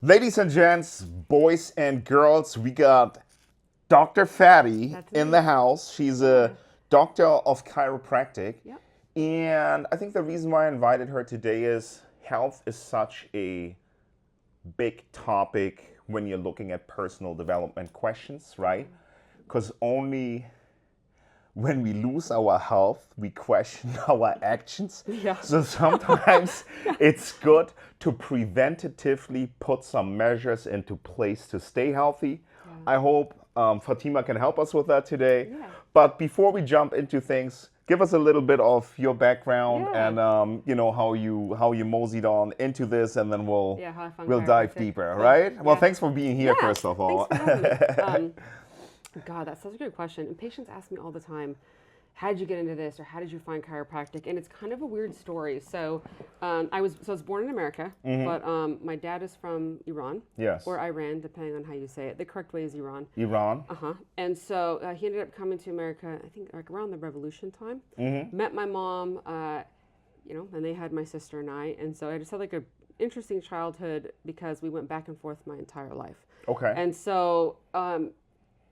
Ladies and gents, boys and girls, we got Dr. Fattie That's in me. the house. She's Yeah. a doctor of chiropractic. Yep. And I think the reason why I invited her today is health is such a big topic when you're looking at personal development questions, right? Because only when we lose our health, we question our actions. Yeah. So sometimes it's good to preventatively put some measures into place to stay healthy. Yeah. I hope Fatima can help us with that today. Yeah. But before we jump into things, give us a little bit of your background Yeah. and how you moseyed on into this, and then we'll Yeah, how I found we'll dive chiropractic. deeper, Cool. right? Well, Yeah. thanks for being here, Yeah. first of all. Thanks for having me. God, that's such a good question. And patients ask me all the time, how did you get into this, or how did you find chiropractic? And it's kind of a weird story. So, I was born in America, but my dad is from Iran, Yes. or Iran, depending on how you say it. The correct way is Iran. Iran. And so he ended up coming to America, I think, like around the Revolution time. Met my mom, and they had my sister and I. And so I just had like a interesting childhood because we went back and forth my entire life. Okay. And so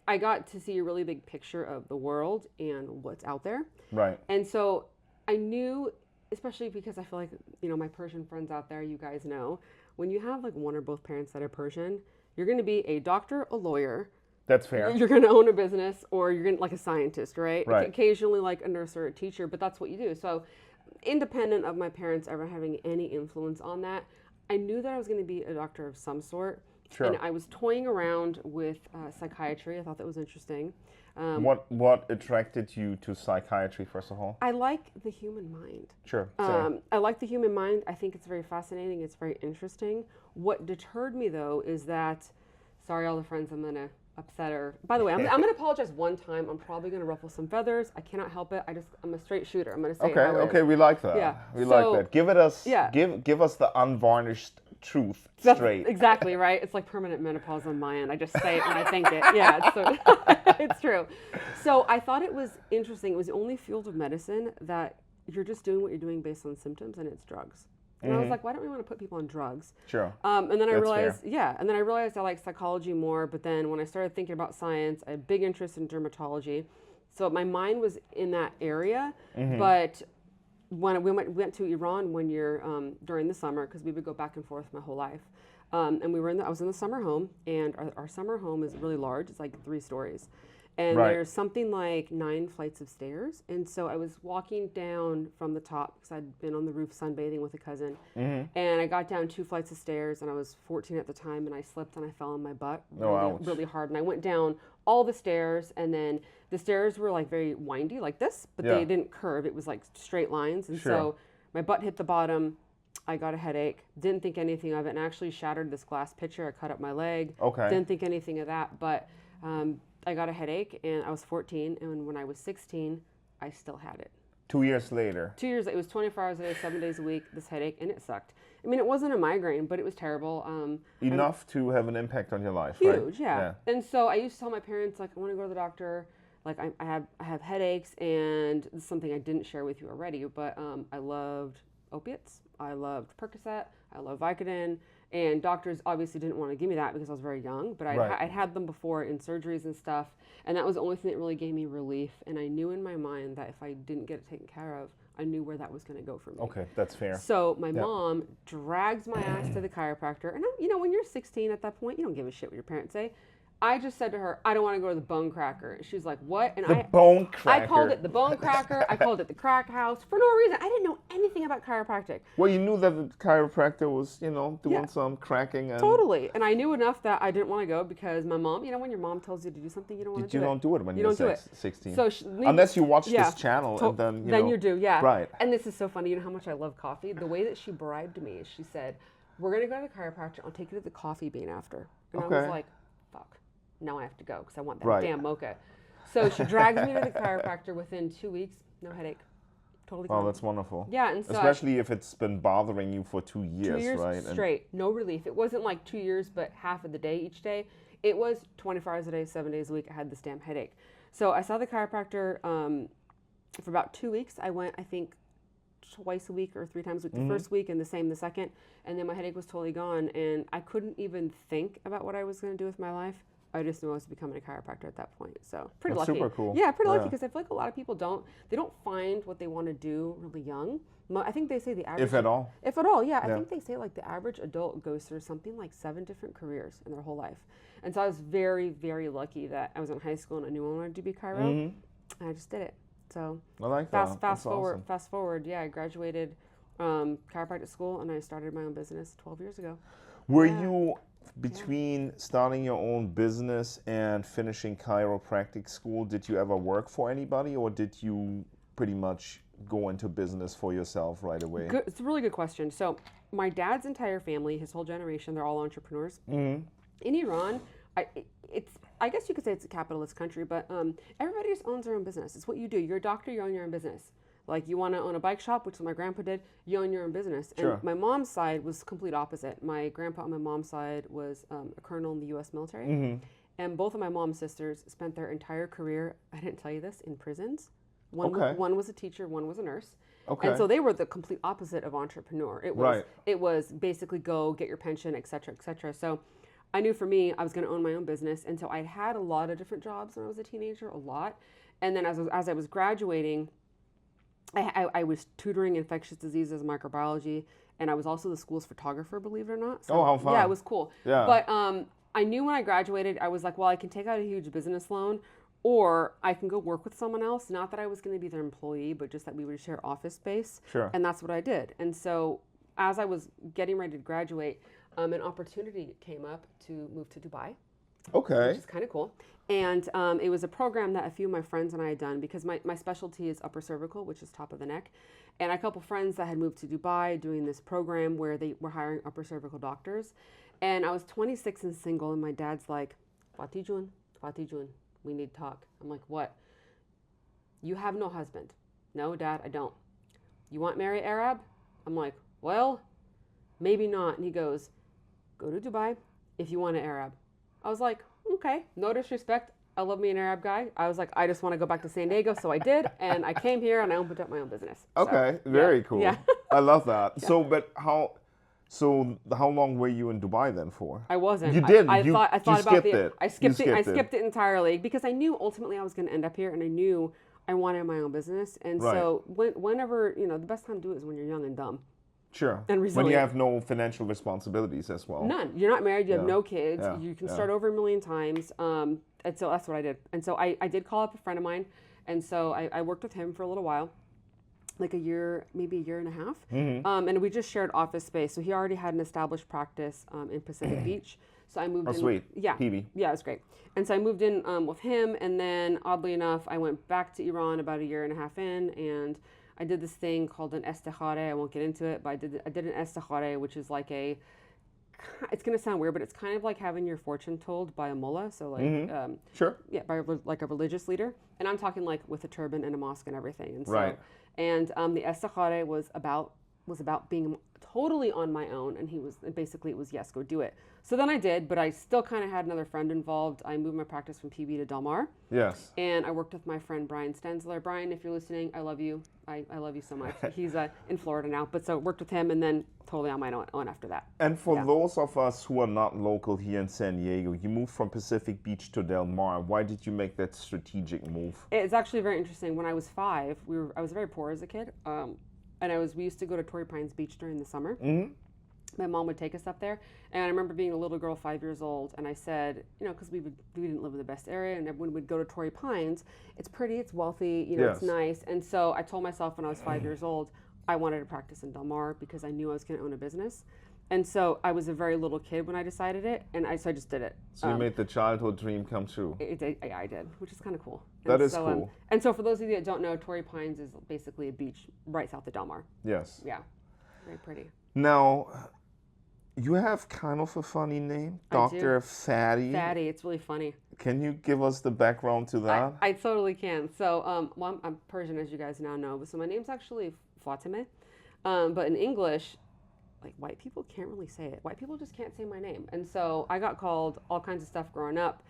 I got to see a really big picture of the world and what's out there. Right. And so I knew, especially because I feel like, my Persian friends out there, you guys know, when you have like one or both parents that are Persian, you're going to be a doctor, a lawyer. That's fair. You're going to own a business, or you're going to like a scientist, right? Right. Occasionally like a nurse or a teacher, but that's what you do. So independent of my parents ever having any influence on that, I knew that I was going to be a doctor of some sort. Sure. And I was toying around with psychiatry. I thought that was interesting. What attracted you to psychiatry, first of all? I like the human mind. Sure. Same. I like the human mind. I think it's very fascinating. It's very interesting. What deterred me, though, is that, sorry, all the friends I'm going to upset her. By the way, I'm going to apologize one time. I'm probably going to ruffle some feathers. I cannot help it. I'm a straight shooter. I'm going to say Okay. it how it Okay. is. We like that. Yeah. We So- like that. Give it us. Yeah. Give us the unvarnished truth That's straight. exactly right. It's like permanent menopause on my end. I just say it when I think it. Yeah, it's true. So I thought it was interesting. It was the only field of medicine that you're just doing what you're doing based on symptoms, and it's drugs. And I was like, why don't we want to put people on drugs? Sure. And then I That's realized, fair. yeah, and then I realized I like psychology more. But then when I started thinking about science, I had a big interest in dermatology. So my mind was in that area. But when we went to Iran one year during the summer, because we would go back and forth my whole life, and I was in the summer home, and our summer home is really large. It's like 3 stories, and Right. there's something like 9 flights of stairs. And so I was walking down from the top because I'd been on the roof sunbathing with a cousin, and I got down 2 flights of stairs, and I was 14 at the time, and I slipped and I fell on my butt ouch. really hard, and I went down all the stairs, and then the stairs were like very windy like this, but Yeah. they didn't curve. It was like straight lines. And Sure. so my butt hit the bottom. I got a headache. Didn't think anything of it, and actually shattered this glass pitcher. I cut up my leg. Okay. Didn't think anything of that, but I got a headache, and I was 14, and when I was 16, I still had it. 2 years later. 2 years, it was 24 hours a day, 7 days a week, this headache, and it sucked. I mean, it wasn't a migraine, but it was terrible. Enough to have an impact on your life, right? Huge, yeah. And so I used to tell my parents, like, I want to go to the doctor. Like, I have headaches, and this is something I didn't share with you already, but I loved opiates. I loved Percocet. I loved Vicodin. And doctors obviously didn't want to give me that because I was very young, but Right. I'd had them before in surgeries and stuff, and that was the only thing that really gave me relief. And I knew in my mind that if I didn't get it taken care of, I knew where that was going to go for me. Okay, that's fair. So my mom drags my ass to the chiropractor, and when you're 16 at that point, you don't give a shit what your parents say. I just said to her, I don't want to go to the bone cracker. She's like, what? And The bone cracker. I called it the bone cracker. I called it the crack house for no reason. I didn't know anything about chiropractic. Well, you knew that the chiropractor was, doing Yeah. some cracking and. Totally. And I knew enough that I didn't want to go because my mom, when your mom tells you to do something, you don't want to do You it. don't do it when You you're don't do it. 16. So Unless you watch yeah. this channel and then, you do, yeah. Right. And this is so funny. You know how much I love coffee? The way that she bribed me is she said, we're going to go to the chiropractor. I'll take you to the coffee bean after. And I was Okay. like, fuck. Now I have to go because I want that Right. damn mocha. So she drags me to the chiropractor within 2 weeks. No headache. Totally Oh, calm. that's wonderful. Yeah, and so especially if it's been bothering you for 2 years, 2 years right? straight, no relief. It wasn't like 2 years, but half of the day each day. It was 24 hours a day, 7 days a week. I had this damn headache. So I saw the chiropractor for about 2 weeks. I went, I think, twice a week or 3 times a week the first week and the same the second. And then my headache was totally gone. And I couldn't even think about what I was going to do with my life. I just knew I was becoming a chiropractor at that point. So pretty That's lucky. super cool. Yeah, pretty lucky because I feel like a lot of people they don't find what they want to do really young. I think they say the average. If at all. If at all, yeah. I think they say like the average adult goes through something like 7 different careers in their whole life. And so I was very, very lucky that I was in high school and I knew I wanted to be chiro. And I just did it. So I like that. fast forward, yeah, I graduated chiropractic school and I started my own business 12 years ago. Were you between starting your own business and finishing chiropractic school, did you ever work for anybody, or did you pretty much go into business for yourself right away? It's a really good question. So my dad's entire family, his whole generation, they're all entrepreneurs. In Iran, I guess you could say it's a capitalist country, but everybody just owns their own business. It's what you do. You're a doctor, you own your own business. Like you want to own a bike shop, which is what my grandpa did, you own your own business. Sure. And my mom's side was complete opposite. My grandpa on my mom's side was a colonel in the U.S. military. And both of my mom's sisters spent their entire career, I didn't tell you this, in prisons. One was a teacher, one was a nurse. Okay. And so they were the complete opposite of entrepreneur. It was basically go get your pension, et cetera, et cetera. So I knew for me, I was going to own my own business. And so I had a lot of different jobs when I was a teenager, a lot. And then as I was graduating, I was tutoring infectious diseases, microbiology, and I was also the school's photographer, believe it or not. So, how fun. Yeah, it was cool. Yeah. But I knew when I graduated, I was like, well, I can take out a huge business loan, or I can go work with someone else. Not that I was going to be their employee, but just that we would share office space. Sure. And that's what I did. And so as I was getting ready to graduate, an opportunity came up to move to Dubai. Okay. Which is kind of cool. And it was a program that a few of my friends and I had done because my specialty is upper cervical, which is top of the neck. And a couple friends that had moved to Dubai doing this program where they were hiring upper cervical doctors. And I was 26 and single, and my dad's like, Fattie Jun, we need to talk. I'm like, what? You have no husband. No, Dad, I don't. You want to marry Arab? I'm like, well, maybe not. And he goes, go to Dubai if you want an Arab. I was like, okay, no disrespect. I love me an Arab guy. I was like, I just want to go back to San Diego. So I did. And I came here and I opened up my own business. Okay, very cool. Yeah. I love that. Yeah. So how long were you in Dubai then for? I wasn't. You didn't. I thought about it. I skipped it. I skipped skipped it entirely because I knew ultimately I was going to end up here, and I knew I wanted my own business. And so whenever, the best time to do it is when you're young and dumb. Sure. And resilient. When you have no financial responsibilities as well. None. You're not married. You have no kids. Yeah. You can start over a million times. And so that's what I did. And so I did call up a friend of mine. And so I worked with him for a little while, like a year, maybe a year and a half. And we just shared office space. So he already had an established practice in Pacific Beach. So I moved in. Oh, sweet. Yeah. PB. Yeah, it was great. And so I moved in with him. And then oddly enough, I went back to Iran about a year and a half in. And I did this thing called an istikhare. I won't get into it, but I did an istikhare, which is like it's going to sound weird, but it's kind of like having your fortune told by a mullah. So like, sure. Yeah, by like a religious leader. And I'm talking like with a turban and a mosque and everything. And so, right. And the istikhare was about being totally on my own. And it was, yes, go do it. So then I did, but I still kind of had another friend involved. I moved my practice from PB to Del Mar. Yes. And I worked with my friend Brian Stenzler. Brian, if you're listening, I love you. I love you so much. He's in Florida now, but so worked with him and then totally on my own after that. And for those of us who are not local here in San Diego, you moved from Pacific Beach to Del Mar. Why did you make that strategic move? It's actually very interesting. When I was 5, I was very poor as a kid, and we used to go to Torrey Pines Beach during the summer. Mm-hmm. My mom would take us up there, and I remember being a little girl, 5 years old, and I said, because we didn't live in the best area, and when we'd go to Torrey Pines, it's pretty, it's wealthy, yes. It's nice, and so I told myself when I was 5 years old, I wanted to practice in Del Mar because I knew I was going to own a business, and so I was a very little kid when I decided it, and so I just did it. So you made the childhood dream come true. I did, which is kind of cool. That is cool. And so for those of you that don't know, Torrey Pines is basically a beach right south of Del Mar. Yes. Yeah, very pretty. Now, you have kind of a funny name, Dr. Fattie. Fattie, it's really funny. Can you give us the background to that? I totally can. So, I'm Persian, as you guys now know. So my name's actually Fatima, but in English, like white people can't really say it. White people just can't say my name, and so I got called all kinds of stuff growing up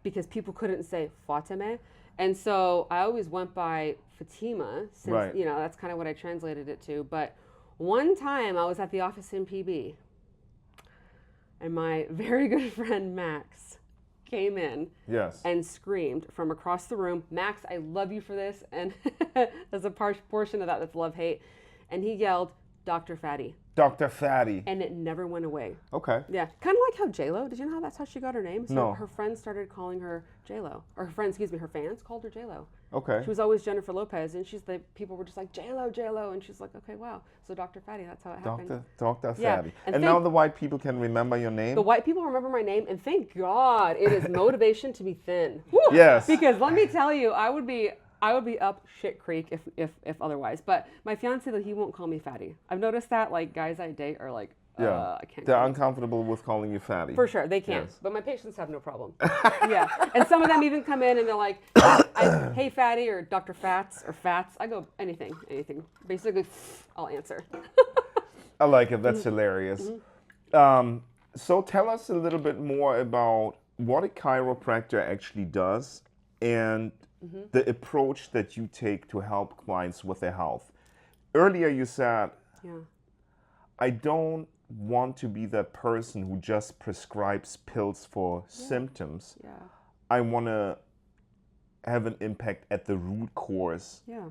because people couldn't say Fatima, And so I always went by Fatima, since, Right. you know, that's kind of what I translated it to. But one time I was at the office in PB, and my very good friend Max came in Yes. and screamed from across the room, "Max, I love you for this." And there's a portion of that that's love hate. And he yelled, "Dr. Fattie." Dr. Fattie. And it never went away. Okay. Yeah, kind of like how J-Lo, did you know that's how she got her name? So No. her friends started calling her J-Lo. Or her friends, excuse me, her fans called her J-Lo. Okay. She was always Jennifer Lopez, and people were just like, J-Lo, J-Lo. And she's like, okay, wow. So Dr. Fattie, that's how it happened. Dr. Yeah, Fattie. and And now the white people can remember your name? The white people remember my name, and thank God it is motivation to be thin. Woo! Yes. Because let me tell you, I would be up shit creek if otherwise. But my fiance, he won't call me Fattie. I've noticed that like guys I date are like, Yeah. I can't. They're call you. uncomfortable with calling you Fattie. For sure, they can. Yes. But my patients have no problem. Yeah. And some of them even come in and they're like, hey, Fattie, or Dr. Fats, or Fats. I go, anything. Basically, I'll answer. I like it. That's hilarious. So tell us a little bit more about what a chiropractor actually does and the approach that you take to help clients with their health. Earlier you said, Yeah. I don't want to be that person who just prescribes pills for symptoms. Yeah. I want to have an impact at the root cause, Yeah.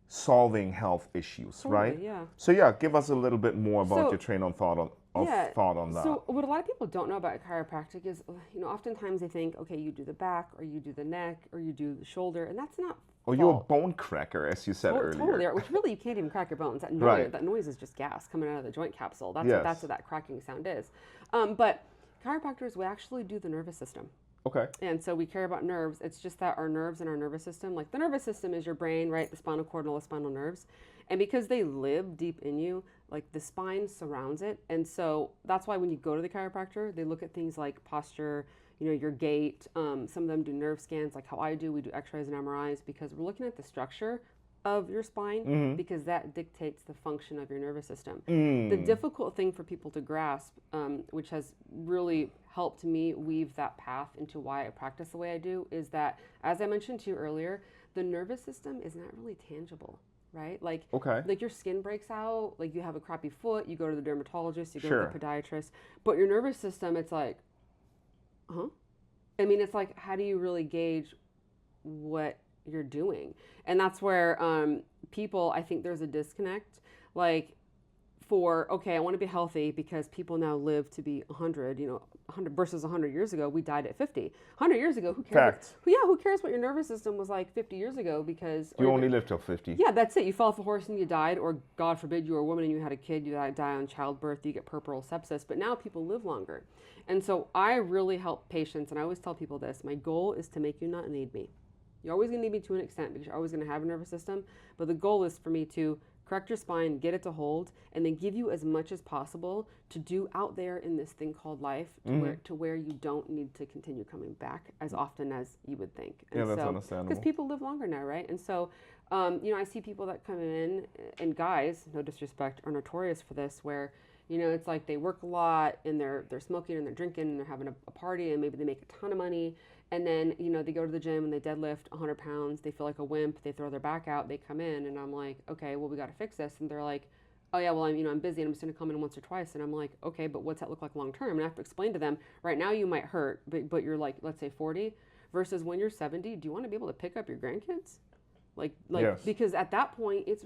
solving health issues, Totally, right? yeah. So yeah, give us a little bit more about So- your train of thought on that. So what a lot of people don't know about chiropractic is, oftentimes they think, okay, you do the back, or you do the neck, or you do the shoulder, and that's not. Or you're a fault. bone cracker, as you said earlier. Totally, which really you can't even crack your bones. That noise, Right. that noise is just gas coming out of the joint capsule. That's Yes. what that cracking sound is. But chiropractors, we actually do the nervous system. Okay. And so we care about nerves. It's just that our nerves and our nervous system, like the nervous system is your brain, right? The spinal cord and all the spinal nerves. And because they live deep in you, like the spine surrounds it. And so that's why when you go to the chiropractor, they look at things like posture, your gait. Some of them do nerve scans like how I do. We do x-rays and MRIs because we're looking at the structure of your spine because that dictates the function of your nervous system. The difficult thing for people to grasp, which has really helped me weave that path into why I practice the way I do, is that, as I mentioned to you earlier, the nervous system is not really tangible, right? Like your skin breaks out, like you have a crappy foot, you go to the dermatologist, you go to the podiatrist, but your nervous system, it's like, I mean, it's like, how do you really gauge what you're doing? And that's where people, I think there's a disconnect. Like, I want to be healthy because people now live to be 100, 100 versus 100 years ago, we died at 50. 100 years ago, who cares? Fact. Who cares what your nervous system was like 50 years ago because... You only lived till 50. Yeah, that's it. You fell off a horse and you died, or God forbid you were a woman and you had a kid, you die on childbirth, you get puerperal sepsis, but now people live longer. And so I really help patients, and I always tell people this, my goal is to make you not need me. You're always going to need me to an extent because you're always going to have a nervous system, but the goal is for me to correct your spine, get it to hold, and then give you as much as possible to do out there in this thing called life to where you don't need to continue coming back as often as you would think. And that's understandable. Because people live longer now, right? And so, I see people that come in, and guys, no disrespect, are notorious for this, where, it's like they work a lot and they're smoking and they're drinking and they're having a party and maybe they make a ton of money. And then, they go to the gym and they deadlift 100 pounds. They feel like a wimp. They throw their back out. They come in and I'm like, okay, well, we got to fix this. And they're like, oh yeah, well, I'm busy and I'm just going to come in once or twice. And I'm like, okay, but what's that look like long term? And I have to explain to them, right now you might hurt, but you're like, let's say 40 versus when you're 70, do you want to be able to pick up your grandkids? Yes. Because at that point, it's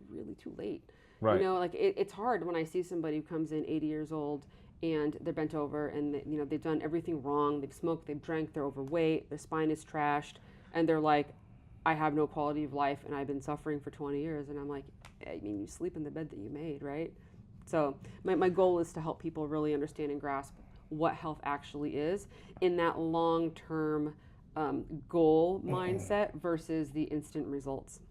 really too late. Right. It's hard when I see somebody who comes in 80 years old and they're bent over and they've done everything wrong. They've smoked, they've drank, they're overweight, their spine is trashed, and they're like, I have no quality of life and I've been suffering for 20 years. And I'm like, I mean, you sleep in the bed that you made, right? So my goal is to help people really understand and grasp what health actually is in that long-term goal mindset versus the instant results.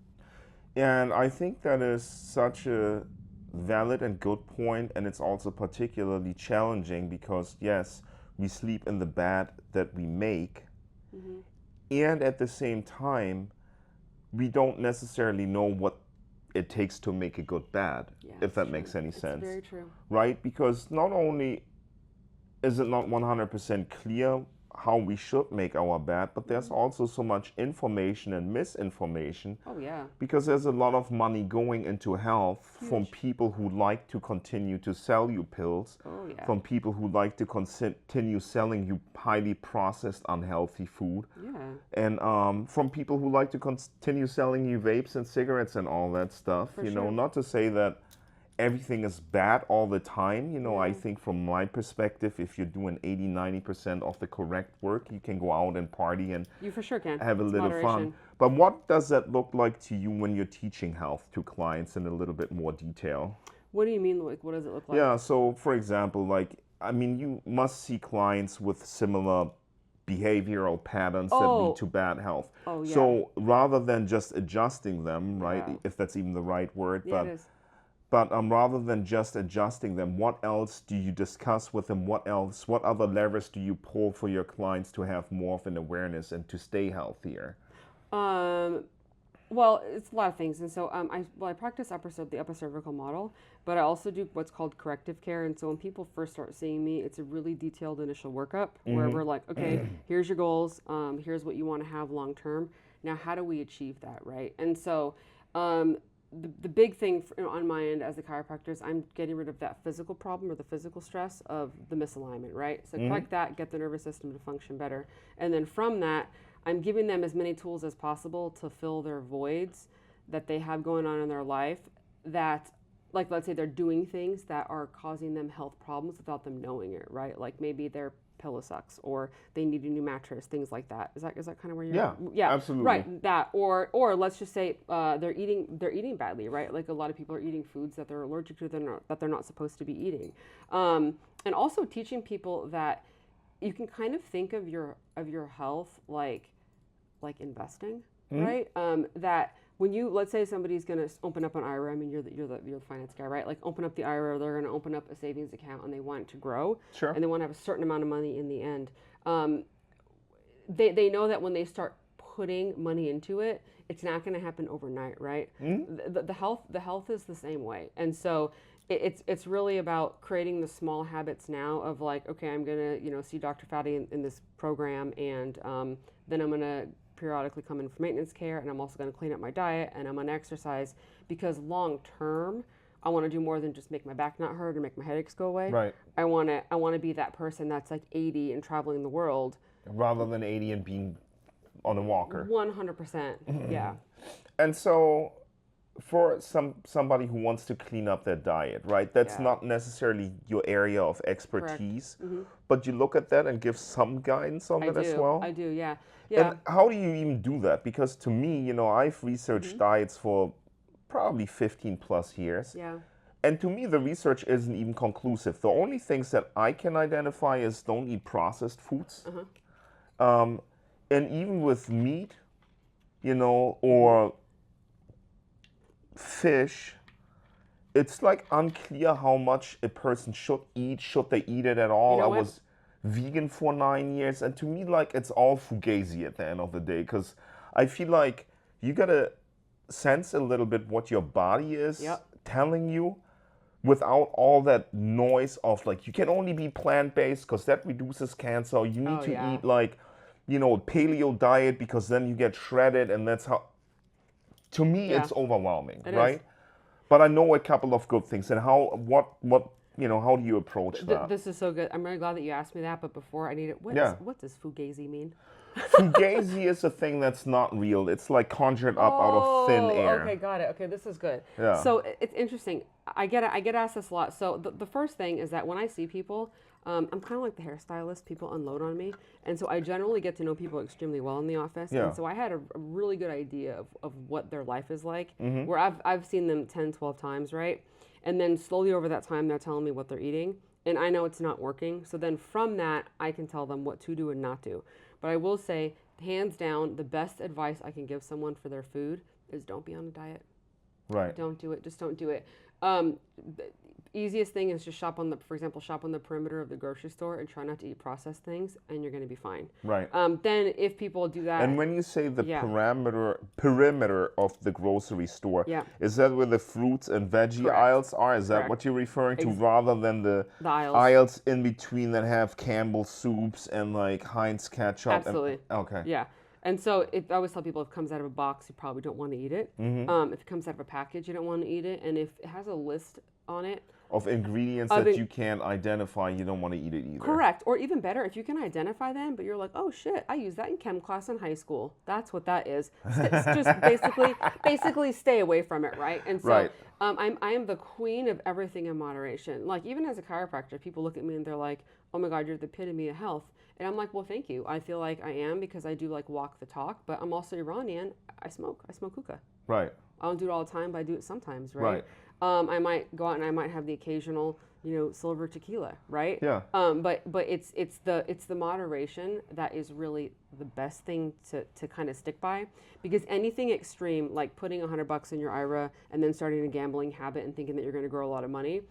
And I think that is such a valid and good point, and it's also particularly challenging because, yes, we sleep in the bed that we make, and at the same time, we don't necessarily know what it takes to make a good bed, if that makes any sense. Very true. Right? Because not only is it not 100% clear how we should make our bed, but there's also so much information and misinformation Oh yeah. because there's a lot of money going into health from people who like to continue to sell you pills, Oh yeah. from people who like to continue selling you highly processed, unhealthy food, Yeah. and from people who like to continue selling you vapes and cigarettes and all that stuff. For You know, sure. not to say that everything is bad all the time. You know, I Yeah. think from my perspective, if you're doing 80-90% of the correct work, you can go out and party and You for sure can. have a It's little fun. moderation. But what does that look like to you when you're teaching health to clients in a little bit more detail? What do you mean? Like, what does it look like? Yeah, so for example, like, I mean, you must see clients with similar behavioral patterns that lead Oh. to bad health. Oh yeah. So rather than just adjusting them, right, Yeah. if that's even the right word, Yeah, it is. but rather than just adjusting them, what else do you discuss with them? What else? What other levers do you pull for your clients to have more of an awareness and to stay healthier? Um, well, it's a lot of things, and so I practice the upper cervical model, but I also do what's called corrective care. And so when people first start seeing me, it's a really detailed initial workup where we're like, okay, here's your goals, here's what you want to have long term. Now, how do we achieve that, right? And so the big thing on my end as a chiropractor is I'm getting rid of that physical problem or the physical stress of the misalignment, right? So correct that, get the nervous system to function better, and then from that, I'm giving them as many tools as possible to fill their voids that they have going on in their life that, like, let's say they're doing things that are causing them health problems without them knowing it, right? Like maybe their pillow sucks or they need a new mattress, things like that. Is that kind of where you're? Yeah, absolutely. Right. That or let's just say they're eating badly, right? Like a lot of people are eating foods that they're allergic to, that they're not supposed to be eating, and also teaching people that you can kind of think of your health like investing, right? That when you, let's say somebody's going to open up an IRA, I mean, you're the finance guy, right? Like open up the IRA, they're going to open up a savings account and they want it to grow. Sure. And they want to have a certain amount of money in the end. They know that when they start putting money into it, it's not going to happen overnight, right? The health is the same way. And so it's really about creating the small habits now of like, okay, I'm going to, see Dr. Fattie in this program, and then I'm going to periodically come in for maintenance care, and I'm also going to clean up my diet, and I'm going to exercise, because long term I want to do more than just make my back not hurt or make my headaches go away. Right. I want to be that person that's like 80 and traveling the world Rather than 80 and being on a walker. 100%. Yeah. And so for somebody who wants to clean up their diet, right? That's Yeah. not necessarily your area of expertise, but you look at that and give some guidance on that as well. I do, yeah. Yeah. And how do you even do that? Because to me, I've researched diets for probably 15 plus years. Yeah. And to me, the research isn't even conclusive. The only things that I can identify is don't eat processed foods. And even with meat, or fish, it's like unclear how much a person should eat. Should they eat it at all? know I what? was vegan for 9 years, and to me, like, it's all fugazi at the end of the day, because I feel like you gotta sense a little bit what your body is Yep. telling you without all that noise of like, you can only be plant-based because that reduces cancer. You need Oh, to yeah. eat like, paleo diet because then you get shredded, and that's how. To me, Yeah. it's overwhelming, It right? is. But I know a couple of good things. And how do you approach that? This is so good. I'm really glad that you asked me that, but before I need it, what does fugazi mean? Fugazi is a thing that's not real. It's like conjured up out of thin air. Okay, got it. Okay, this is good. Yeah. So it's interesting. I get asked this a lot. So the first thing is that when I see people, I'm kind of like the hairstylist. People unload on me, and so I generally get to know people extremely well in the office. Yeah. And so I had a really good idea of what their life is like, Mm-hmm. where I've seen them 10, 12 times, right? And then slowly over that time, they're telling me what they're eating, and I know it's not working. So then from that, I can tell them what to do and not do. But I will say, hands down, the best advice I can give someone for their food is don't be on a diet. Right. Don't do it. Just don't do it. The easiest thing is just shop on the perimeter of the grocery store and try not to eat processed things, and you're going to be fine. Right. Then if people do that, And when you say the Yeah. perimeter of the grocery store, Yeah. is that where the fruits and veggie Correct. aisles are? Is that Correct. what you're referring to, rather than the the aisles. aisles in between that have Campbell's soups and like Heinz ketchup? Absolutely. Okay. Yeah. And so I always tell people if it comes out of a box, you probably don't want to eat it. If it comes out of a package, you don't want to eat it. And if it has a list on it, Of ingredients that you can't identify, you don't want to eat it either. correct. Or even better, if you can identify them, but you're like, oh shit, I used that in chem class in high school. That's what that is. It's just basically stay away from it, right? And so Right. I am the queen of everything in moderation. Like even as a chiropractor, people look at me and they're like, oh my God, you're the epitome of health. And I'm like, well, thank you. I feel like I am because I do like walk the talk, but I'm also Iranian. I smoke hookah. Right. I don't do it all the time, but I do it sometimes, right? Right. I might go out and I might have the occasional, silver tequila, right? Yeah. But it's the moderation that is really the best thing to kind of stick by, because anything extreme like putting $100 in your IRA and then starting a gambling habit and thinking that you're going to grow a lot of money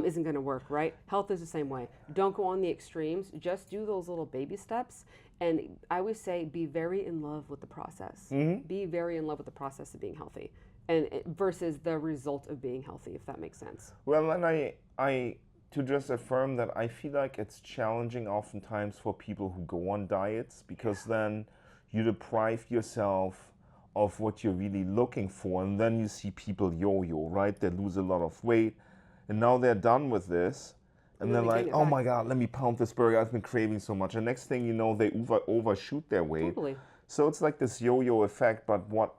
isn't going to work, right? Health is the same way. Don't go on the extremes. Just do those little baby steps. And I always say, be very in love with the process. Be very in love with the process of being healthy, and versus the result of being healthy, if that makes sense. Well, and I to just affirm that I feel like it's challenging oftentimes for people who go on diets, because then you deprive yourself of what you're really looking for, and then you see people yo-yo, right? They lose a lot of weight, and now they're done with this, and they're like, oh my God, let me pound this burger. I've been craving so much. And next thing you know, they overshoot their weight. Totally. So it's like this yo-yo effect, but what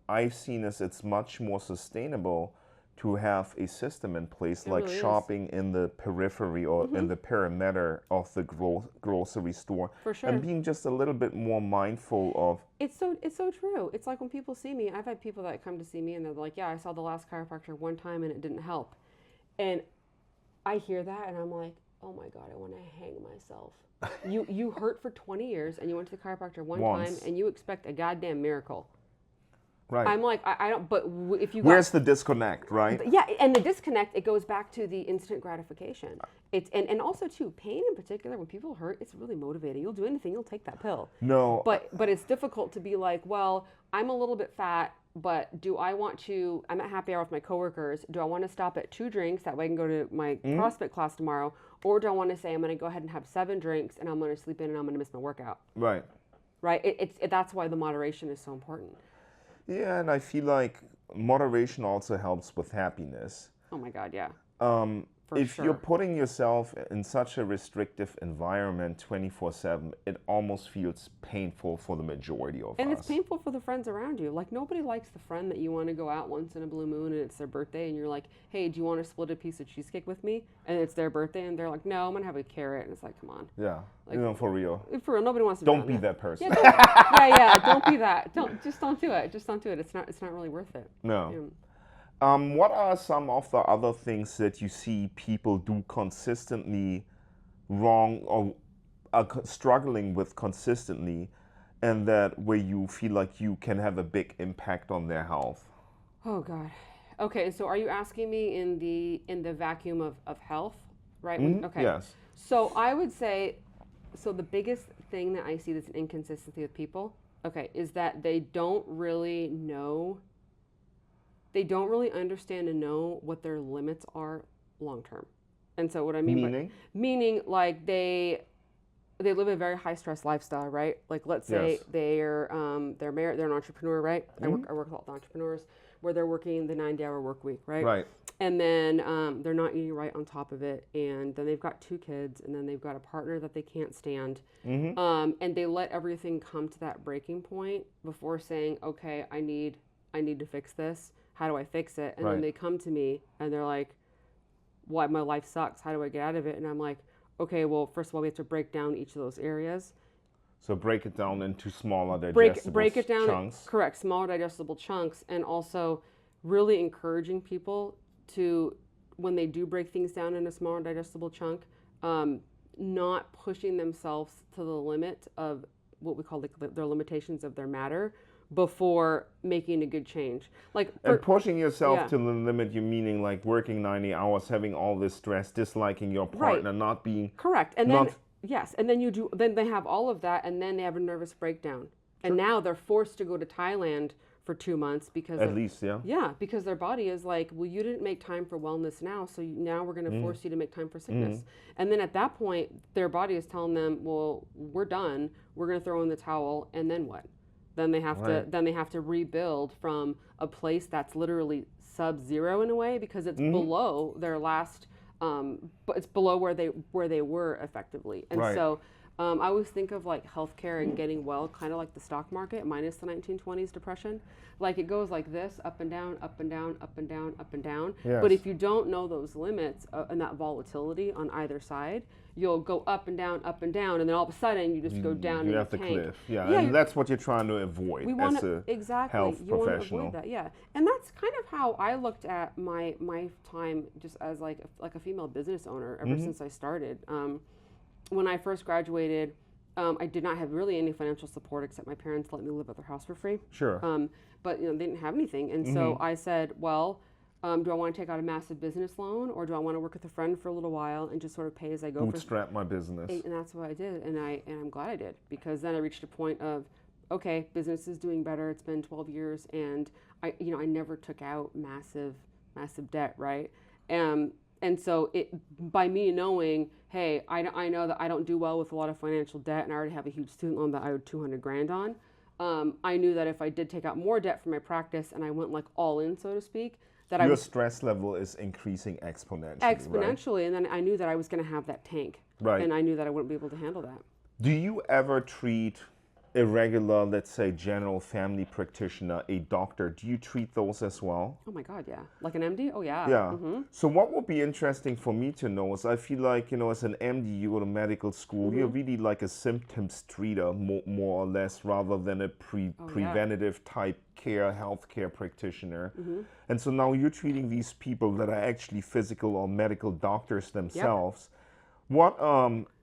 I've seen is it's much more sustainable to have a system in place, like really is. shopping in the periphery or in the perimeter of the grocery store. For sure. And being just a little bit more mindful of... It's so true. It's like when people see me, I've had people that come to see me and they're like, yeah, I saw the last chiropractor one time and it didn't help. And I hear that and I'm like, oh my God, I want to hang myself. You hurt for 20 years and you went to the chiropractor one time and you expect a goddamn miracle. Right. I'm like, I don't, but if you Where's the disconnect, right? Yeah, and the disconnect, it goes back to the instant gratification. It's and also too, pain in particular, when people hurt, it's really motivating. You'll do anything, you'll take that pill. No. But it's difficult to be like, well, I'm a little bit fat, but do I want to, I'm at happy hour with my coworkers, do I want to stop at 2 drinks, that way I can go to my CrossFit class tomorrow, or do I want to say I'm going to go ahead and have 7 drinks and I'm going to sleep in and I'm going to miss my workout? Right. Right? That's why the moderation is so important. Yeah, and I feel like moderation also helps with happiness. Oh my God, yeah. If you're putting yourself in such a restrictive environment 24/7, it almost feels painful for the majority of us. And it's painful for the friends around you. Like, nobody likes the friend that you want to go out once in a blue moon and it's their birthday and you're like, hey, do you want to split a piece of cheesecake with me? And it's their birthday and they're like, no, I'm going to have a carrot. And it's like, come on. Yeah, Like, for real. For real, nobody wants to Don't be that person. Yeah, don't be that. Don't do it. Just don't do it. It's not really worth it. No. Yeah. What are some of the other things that you see people do consistently wrong or are struggling with consistently, and that where you feel like you can have a big impact on their health? Oh God. Okay, so are you asking me in the vacuum of health, right? Okay. Yes. So I would say, so the biggest thing that I see that's an inconsistency with people, okay, is that they don't really understand and know what their limits are long term. And so what I mean meaning like they live a very high stress lifestyle, right? Like let's say they're married, they're an entrepreneur, right? I work with all the entrepreneurs where they're working the 90-hour work week, right? Right. And then they're not eating right on top of it, and then they've got 2 kids, and then they've got a partner that they can't stand, and they let everything come to that breaking point before saying, okay, I need to fix this. How do I fix it? And then they come to me and they're like, why, my life sucks. How do I get out of it? And I'm like, okay, well, first of all, we have to break down each of those areas. So break it down into smaller digestible break it down, chunks. Correct, smaller digestible chunks, and also really encouraging people to, when they do break things down in a smaller digestible chunk, not pushing themselves to the limit of what we call their limitations of their matter, before making a good change. Like And pushing yourself yeah. to the limit, you meaning like working 90 hours, having all this stress, disliking your partner, not being Correct. And not then yes, and then they have all of that, and then they have a nervous breakdown. And now they're forced to go to Thailand for 2 months because at least, yeah. yeah, because their body is like, well, you didn't make time for wellness now, so now we're going to force you to make time for sickness. And then at that point, their body is telling them, well, we're done. We're going to throw in the towel, and then what? Then they have to rebuild from a place that's literally sub-zero in a way, because it's below their last but it's below where they were effectively. And so I always think of like healthcare and getting well kind of like the stock market minus the 1920s depression. Like it goes like this, up and down, up and down, up and down, up and down. Yes. But if you don't know those limits and that volatility on either side, you'll go up and down, and then all of a sudden you just go down You in have the the tank. cliff. Yeah, and that's what you're trying to avoid as a exactly health you want to professional. avoid that, yeah. And that's kind of how I looked at my time just as like a female business owner ever since I started. When I first graduated, I did not have really any financial support except my parents let me live at their house for free. Sure. But they didn't have anything, and so I said, well, do I want to take out a massive business loan, or do I want to work with a friend for a little while and just sort of pay as I go? Bootstrap my business. And that's what I did, and I'm glad I did, because then I reached a point of, okay, business is doing better. It's been 12 years, and I never took out massive debt, right? And so by me knowing, hey, I know that I don't do well with a lot of financial debt, and I already have a huge student loan that I owed $200,000 on. I knew that if I did take out more debt for my practice and I went like all in, so to speak, that your stress level is increasing exponentially. Right? And then I knew that I was going to have that tank, right? And I knew that I wouldn't be able to handle that. Do you ever treat a regular, let's say, general family practitioner, a doctor? Do you treat those as well? Oh my God, yeah. Like an MD? Oh yeah. Yeah. So what would be interesting for me to know is I feel like, as an MD, you go to medical school, you're really like a symptoms treater, more or less, rather than a preventative type care, healthcare practitioner. And so now you're treating these people that are actually physical or medical doctors themselves. What,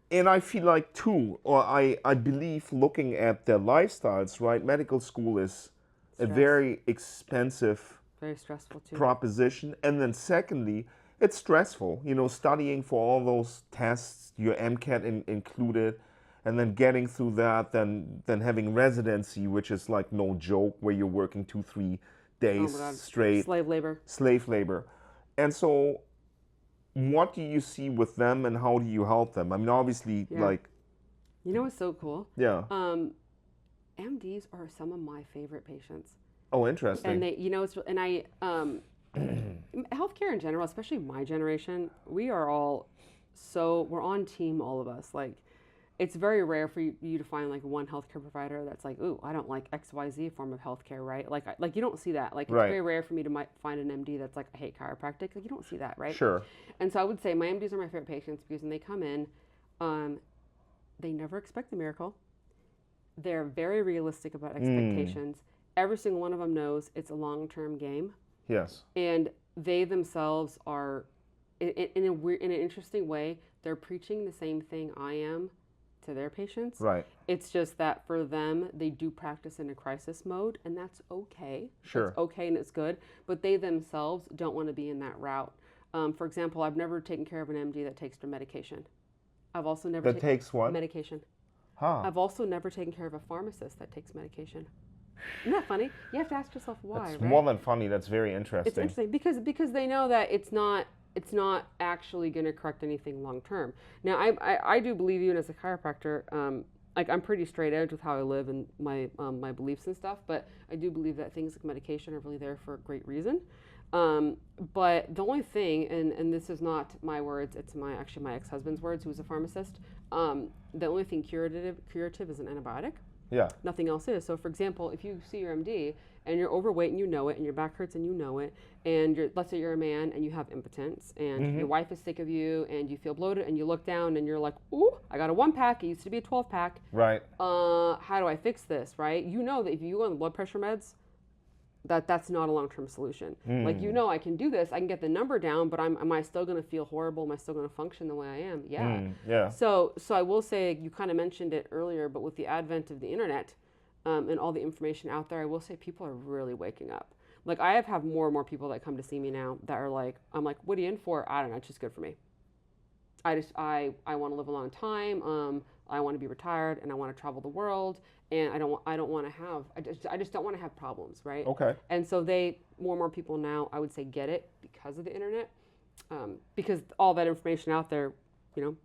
and I feel like too, or I believe looking at their lifestyles, right? Medical school is a very expensive, very stressful too, proposition. And then secondly, it's stressful, studying for all those tests, your MCAT included, and then getting through that, then having residency, which is like no joke, where you're working 2-3 days straight. Slave labor. And so what do you see with them, and how do you help them? I mean, obviously, like... what's so cool? Yeah. MDs are some of my favorite patients. Oh, interesting. And they, healthcare in general, especially my generation, we're on team, all of us. Like, it's very rare for you to find like one healthcare provider that's like, ooh, I don't like XYZ form of healthcare, right? Like you don't see that. Like it's very rare for me to find an MD that's like, I hate chiropractic. Like you don't see that, right? Sure. And so I would say my MDs are my favorite patients because when they come in, they never expect a miracle. They're very realistic about expectations. Every single one of them knows it's a long-term game. Yes. And they themselves are, in an interesting way, they're preaching the same thing I am to their patients. Right. It's just that for them, they do practice in a crisis mode, and that's okay. Sure. It's okay and it's good, but they themselves don't want to be in that route. For example, I've never taken care of an MD that takes their medication. I've also never takes what? Medication. Huh. I've also never taken care of a pharmacist that takes medication. Isn't that funny? You have to ask yourself why. It's right? more than funny. That's very interesting. It's interesting because they know that it's not actually going to correct anything long term. Now, I do believe, even as a chiropractor, like I'm pretty straight edge with how I live and my beliefs and stuff, but I do believe that things like medication are really there for a great reason. But the only thing, and this is not my words, it's my ex-husband's words, who was a pharmacist. The only thing curative is an antibiotic. Yeah. Nothing else is. So, for example, if you see your MD and you're overweight and you know it, and your back hurts and you know it, and let's say you're a man and you have impotence, and your wife is sick of you, and you feel bloated, and you look down and you're like, ooh, I got a 1-pack. It used to be a 12-pack. Right. How do I fix this? Right. You know that if you go on the blood pressure meds, that's not a long-term solution. Like, I can do this, I can get the number down, but am I still going to feel horrible? Am I still going to function the way I am? Yeah. Yeah. So I will say, you kind of mentioned it earlier, but with the advent of the internet, and all the information out there, I will say people are really waking up. Like I have more and more people that come to see me now that are like, I'm like, what are you in for? I don't know, it's just good for me. I want to live a long time. I want to be retired and I want to travel the world, and I don't want to have I just don't want to have problems, right? Okay. And so more and more people now, I would say, get it because of the internet, because all that information out there,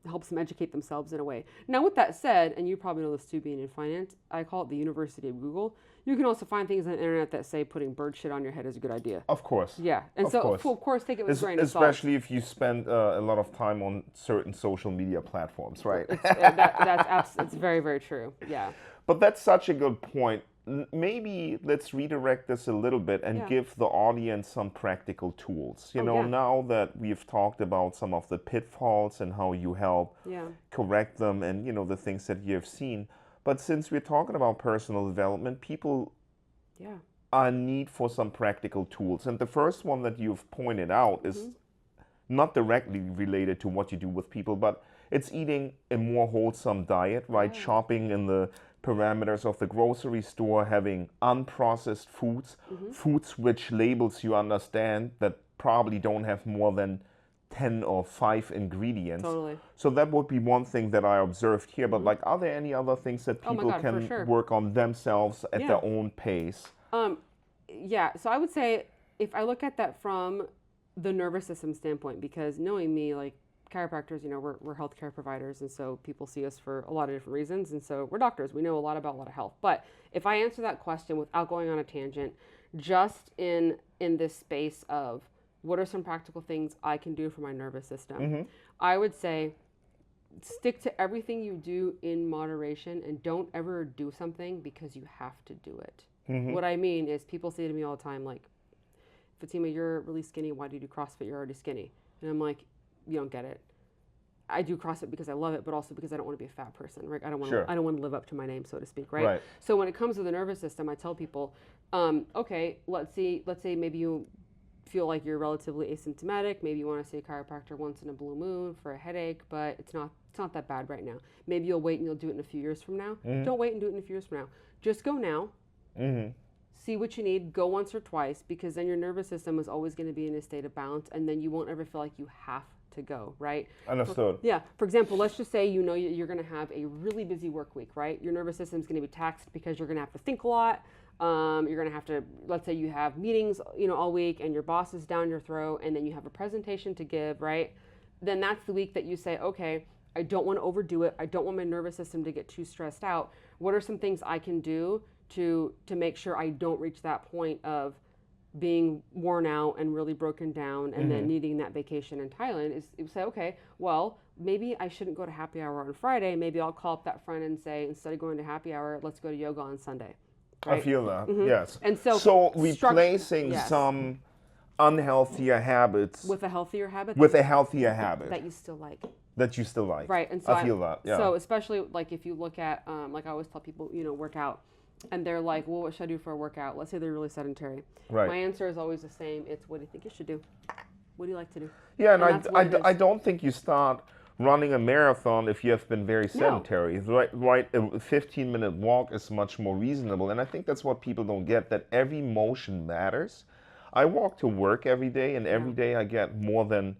helps them educate themselves in a way. Now, with that said, and you probably know this too, being in finance, I call it the University of Google. You can also find things on the internet that say putting bird shit on your head is a good idea. Of course. Yeah, and of so course. of course take it with a grain of salt. Especially if you spend a lot of time on certain social media platforms, right? It's very, very true. Yeah. But that's such a good point. Maybe let's redirect this a little bit and give the audience some practical tools. Now that we've talked about some of the pitfalls and how you help correct them and, the things that you have seen. But since we're talking about personal development, people are in need for some practical tools. And the first one that you've pointed out is not directly related to what you do with people, but it's eating a more wholesome diet, right? Shopping in the parameters of the grocery store, having unprocessed foods, foods which labels you understand that probably don't have more than 10 or 5 ingredients. Totally. So that would be one thing that I observed here. But like, are there any other things that people can work on themselves at their own pace? Yeah. So I would say, if I look at that from the nervous system standpoint, because knowing me, like chiropractors, we're healthcare providers, and so people see us for a lot of different reasons, and so we're doctors. We know a lot about a lot of health. But if I answer that question without going on a tangent, just in this space of what are some practical things I can do for my nervous system, I would say stick to everything you do in moderation, and don't ever do something because you have to do it. What I mean is, people say to me all the time, like, Fatima, you're really skinny. Why do you do CrossFit? You're already skinny. And I'm like, you don't get it. I do CrossFit because I love it, but also because I don't want to be a fat person, right? I don't want to live up to my name, so to speak, right? So when it comes to the nervous system, I tell people, okay, let's say maybe you feel like you're relatively asymptomatic. Maybe you want to see a chiropractor once in a blue moon for a headache, but it's not that bad right now. Maybe you'll wait and you'll do it in a few years from now. Don't wait and do it in a few years from now. Just go now. See what you need. Go once or twice, because then your nervous system is always going to be in a state of balance, and then you won't ever feel like you have to go, right? Understood. For example, let's just say you're going to have a really busy work week, right? Your nervous system is going to be taxed because you're going to have to think a lot. You're going to have to, let's say you have meetings, all week, and your boss is down your throat, and then you have a presentation to give, right? Then that's the week that you say, okay, I don't want to overdo it. I don't want my nervous system to get too stressed out. What are some things I can do to make sure I don't reach that point of being worn out and really broken down, and then needing that vacation in Thailand? Is say, okay, well, maybe I shouldn't go to happy hour on Friday. Maybe I'll call up that friend and say, instead of going to happy hour, let's go to yoga on Sunday. Right? I feel that, yes. And so replacing some unhealthier habits with a healthier habit. That you still like. That you still like. Right. And so I feel that, yeah. So especially like if you look at, like I always tell people, work out. And they're like, well, what should I do for a workout? Let's say they're really sedentary. Right. My answer is always the same. It's, what do you think you should do? What do you like to do? Yeah, and I don't think you start running a marathon if you have been very sedentary. No. Right, a 15-minute walk is much more reasonable. And I think that's what people don't get, that every motion matters. I walk to work every day, and every day I get more than,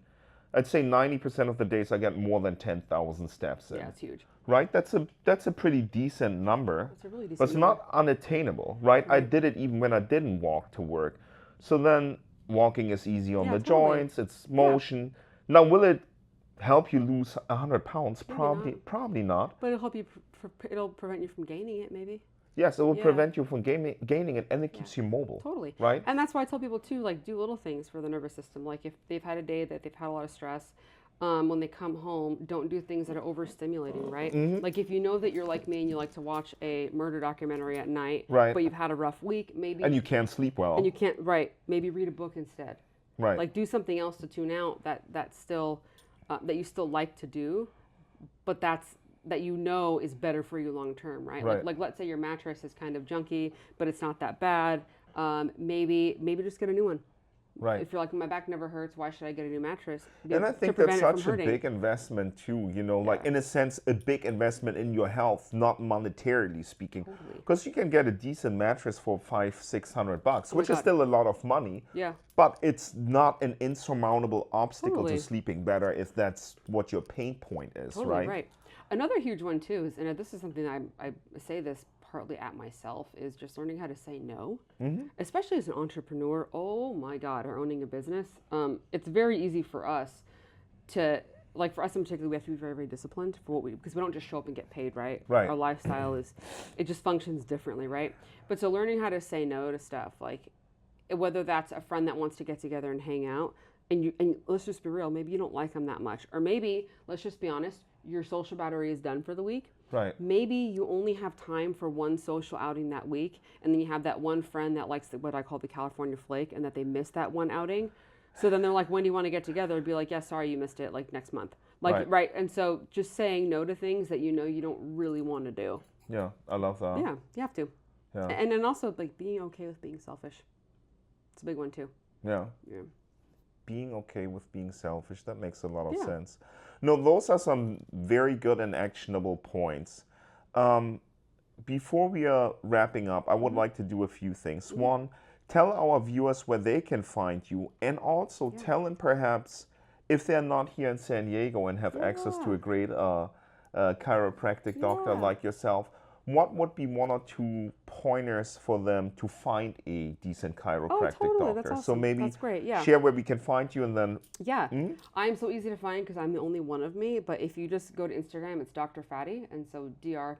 I'd say 90% of the days I get more than 10,000 steps in. Yeah, it's huge. Right? That's a pretty decent number. It's a really decent but it's number. not unattainable, right? I did it even when I didn't walk to work. So then walking is easy on the joints, it's motion. Now, will it help you lose 100 pounds? Probably not. But it'll help you, it'll prevent you from gaining it, maybe. Yes, it will prevent you from gaining it, and it keeps you mobile. Totally. Right? And that's why I tell people too, like, do little things for the nervous system. Like if they've had a day that they've had a lot of stress, when they come home, don't do things that are overstimulating, right? Like if you know that you're like me and you like to watch a murder documentary at night, but you've had a rough week, maybe. And you can't sleep well. And you can't, maybe read a book instead. Right. Like do something else to tune out that you still like to do, but that is better for you long term, right? Like let's say your mattress is kind of junky, but it's not that bad. Maybe just get a new one. Right. If you're like, my back never hurts, why should I get a new mattress? And I To think that's prevent it from such a hurting. big investment too, like in a sense, a big investment in your health, not monetarily speaking. Totally. Because you can get a decent mattress for $500-600, which is God. still a lot of money. Yeah. But it's not an insurmountable obstacle Totally. to sleeping better if that's what your pain point is, Totally right? Another huge one too is, and this is something I say this partly at myself, is just learning how to say no. Especially as an entrepreneur. Oh my God, or owning a business. It's very easy for us to, like for us in particular, we have to be very, very disciplined for what because we don't just show up and get paid, right? Right. Our lifestyle it just functions differently, right? But so learning how to say no to stuff, like whether that's a friend that wants to get together and hang out, and let's just be real, maybe you don't like them that much, or maybe let's just be honest, your social battery is done for the week. Right. Maybe you only have time for one social outing that week, and then you have that one friend that likes what I call the California flake, and that they missed that one outing. So then they're like, when do you want to get together? It'd be like, yeah, sorry, you missed it, like next month. Like, right. And so just saying no to things that you don't really want to do. Yeah, I love that. Yeah, you have to. Yeah. And then also like being okay with being selfish. It's a big one too. Yeah. Yeah. Being okay with being selfish, that makes a lot of sense. No, those are some very good and actionable points. Before we are wrapping up, I would like to do a few things. One, tell our viewers where they can find you, and also tell them perhaps if they're not here in San Diego and have access to a great chiropractic doctor like yourself, what would be one or two pointers for them to find a decent chiropractic doctor? That's awesome. So maybe That's great. Yeah. share where we can find you, and then I'm so easy to find because I'm the only one of me. But if you just go to Instagram, it's Dr. Fattie, and so Dr.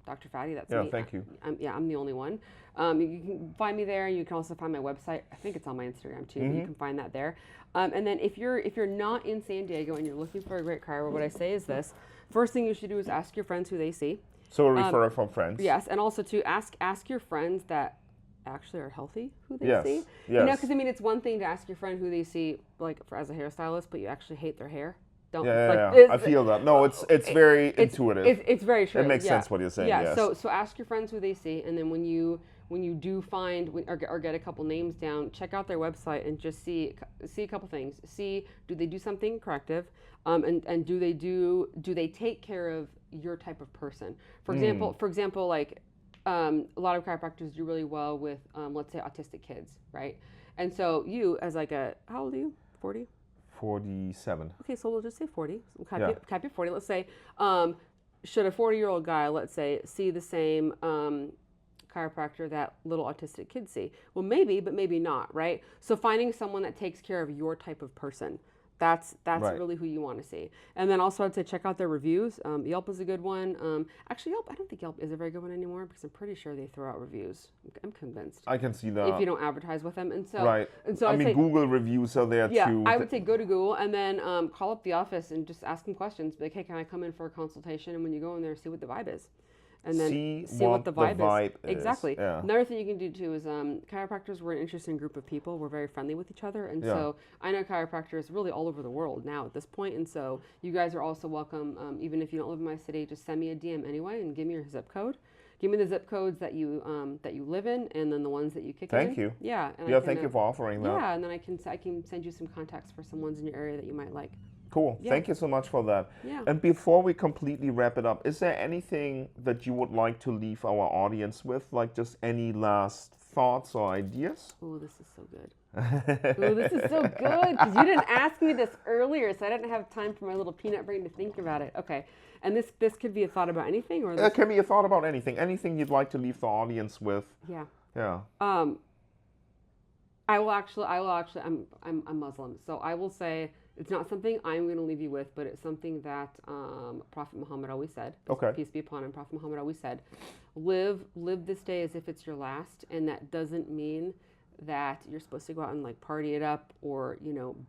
Dr. Fattie. That's me. Thank you. I'm the only one. You can find me there. You can also find my website. I think it's on my Instagram too. But you can find that there. And then if you're not in San Diego and you're looking for a great chiro, what I say is this: first thing you should do is ask your friends who they see. So a referral from friends. Yes, and also to ask your friends that actually are healthy who they see. Yes. Because it's one thing to ask your friend who they see as a hairstylist, but you actually hate their hair. Don't. I feel that. No, it's very intuitive. It's very true. It makes sense what you're saying. Yeah. Yes. So ask your friends who they see, and then when you do find or get a couple names down, check out their website and just see a couple things. See, do they do something corrective, and do they take care of your type of person? For example, like a lot of chiropractors do really well with let's say autistic kids, right? And so you as like how old are you? 40? 47. Okay, so we'll just say 40. Cap you 40. Let's say, should a 40-year-old guy, let's say, see the same chiropractor that little autistic kids see? Well, maybe, but maybe not, right? So finding someone that takes care of your type of person. That's really who you want to see. And then also I'd say check out their reviews. Yelp is a good one. Actually, Yelp, I don't think Yelp is a very good one anymore because I'm pretty sure they throw out reviews. I'm convinced. I can see that. If you don't advertise with them. And so, right. And so I mean, Google reviews are there too. Yeah, I would say go to Google and then call up the office and just ask them questions. Be like, hey, can I come in for a consultation? And when you go in there, see what the vibe is. And then see what the vibe is. Exactly. Yeah. Another thing you can do too is chiropractors, we're an interesting group of people. We're very friendly with each other. And so I know chiropractors really all over the world now at this point. And so you guys are also welcome. Even if you don't live in my city, just send me a DM anyway and give me your zip code. Give me the zip codes that you live in, and then the ones that you kick in. Thank you. Yeah. And thank you for offering that. Yeah, and then I can send you some contacts for some ones in your area that you might like. Cool. Yeah. Thank you so much for that. Yeah. And before we completely wrap it up, is there anything that you would like to leave our audience with? Like just any last thoughts or ideas? Oh, this is so good. Oh, this is so good because you didn't ask me this earlier, so I didn't have time for my little peanut brain to think about it. Okay. And this could be a thought about anything, or it can be a thought about anything. Anything you'd like to leave the audience with. Yeah. Yeah. I will actually. I'm Muslim, so I will say it's not something I'm going to leave you with, but it's something that Prophet Muhammad always said. Okay. Peace be upon him. Prophet Muhammad always said, live this day as if it's your last, and that doesn't mean that you're supposed to go out and like party it up or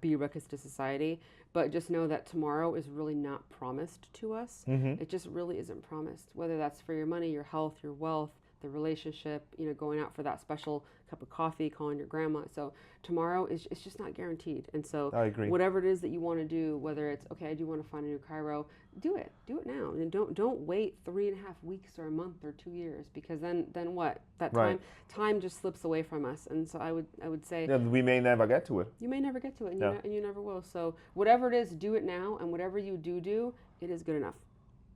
be ruckus to society, but just know that tomorrow is really not promised to us. It just really isn't promised, whether that's for your money, your health, your wealth, the relationship, you know, going out for that special cup of coffee, calling your grandma. So tomorrow is it's just not guaranteed. And so I agree. whatever it is that you want to do, whether it's okay, I do want to find a new chiro, do it now, and don't wait 3.5 weeks or a month or 2 years, because then what, that Right. time just slips away from us. And so I would say Yeah, we may never get to it. you may never get to it, and, Yeah. and you never will. So whatever it is, do it now, and whatever you do, it is good enough.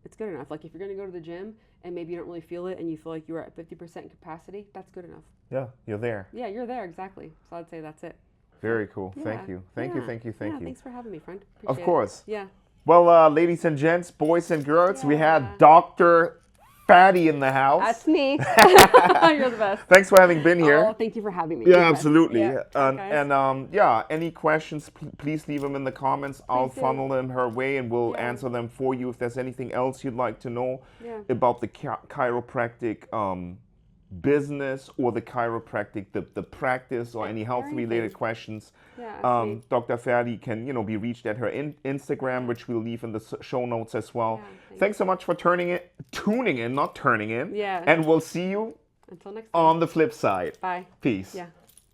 It's good enough. Like if you're going to go to the gym and maybe you don't really feel it and you feel like you're at 50% capacity, that's good enough. Yeah, you're there. Yeah, you're there, exactly. So I'd say that's it. Very cool. Yeah. Thank you. Thank you. Yeah. Thank you. Thank you. Thanks for having me, friend. Of Appreciate course. it. Yeah. Well, ladies and gents, boys and girls, we Yeah. had Dr. Fattie in the house. That's me. You're the best. Thanks for having been here. Oh, thank you for having me. Yeah, You're the best. absolutely. Yeah. Guys. Yeah, any questions, please leave them in the comments. I'll do. funnel them her way and we'll Yeah. answer them for you. If there's anything else you'd like to know Yeah. about the chiropractic business or the chiropractic, the practice, or any health-related Anything. questions, Yeah, ask me. Dr. Fattie can, be reached at her Instagram, which we'll leave in the show notes as well. Yeah, Thanks so much for tuning in, not turning in. Yeah. And we'll see you Until next time. on the flip side. Bye. Peace. Yeah.